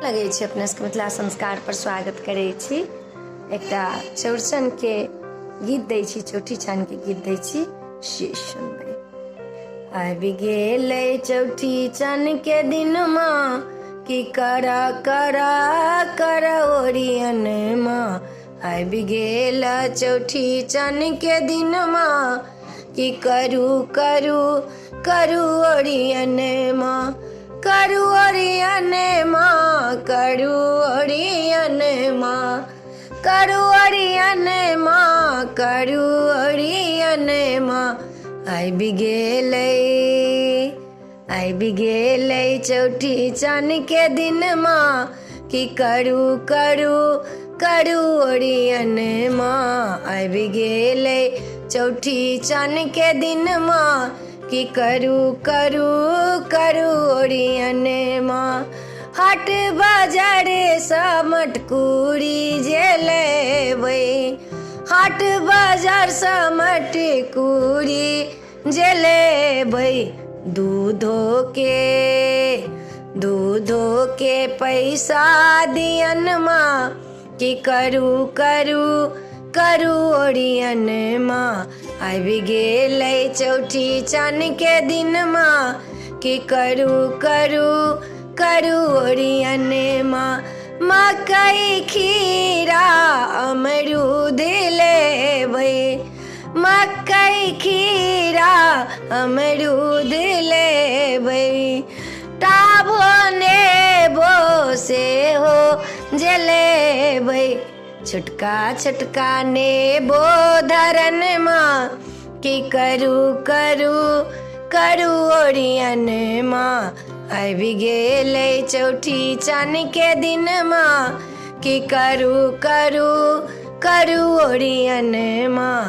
लगे छी अपने सबके मिथिला संस्कार पर स्वागत करे छी। एकटा चौड़चन के गीत दै छी, चौठी चान के गीत दै छी, से सुनबे। आबि गेलै चौठी चान के दिन माँ की करा करा कर ओरियन माँ। आबि गेल चौठी चान के दिन माँ की करू करू करू ओरियन माँ। करू ओरियन माँ, करू ओरियन माँ, करू ओरियन माँ, करू ओरियन माँ। आबि गेलै चौठी चान के दिन माँ की करू करू करू ओरियन माँ। आबि गेलै चौठी चान के दिन माँ की करू करू करू ओरियन माँ। हाट बाजार सा मटकुरी जे लेबै, हाट बाजार सा मटकुरी जे लेबै। दूधो के पैसा दियन माँ की करू करू करू ओरियन माँ। आबि गेलै चौठी चान के दिन माँ की करू करू करू ओरियन माँ। मकई खीरा अमरूद लेबै, मकई खीरा अमरूद लेबै। टाभो नेबो सेहो जे लेबै, छोटका छोटका नेबो धरन माँ की करू करू करू ओरियन माँ। आबि गेलै चौठी चान के दिन माँ की करू करू करू ओरियन माँ।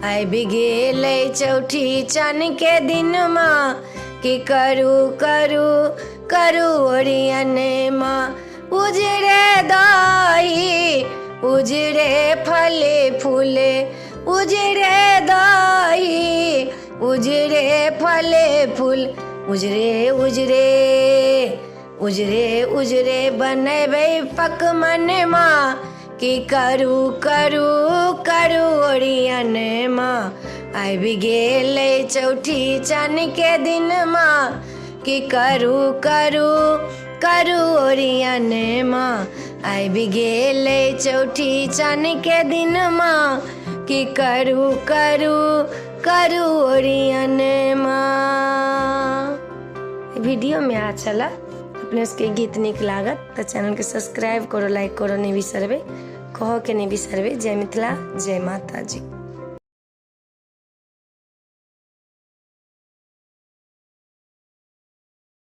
आबि गेलै चौठी चान के दिन माँ की करू करू करू ओरियन माँ। उजरे दही उजरे फले फूले, उजरे दही उजरे फले फूल। उजरे उजरे उजरे उजरे बनेबै पकवान माँ की करू करू करू ओरियन माँ। आबि गेलै चौठी चान के दिन माँ की करू करू करू ओरियन माँ। आबि गेलै चौठी चान के दिन माँ की करू करू करू ओरियन माँ। वीडियो में अच्छा लगा अपने उसके गीत निक लागत तो चैनल के सब्सक्राइब करो, लाइक करो नहीं बिसरबे, कहो के नहीं बिसरबे। जय मिथिला, जय माता जी।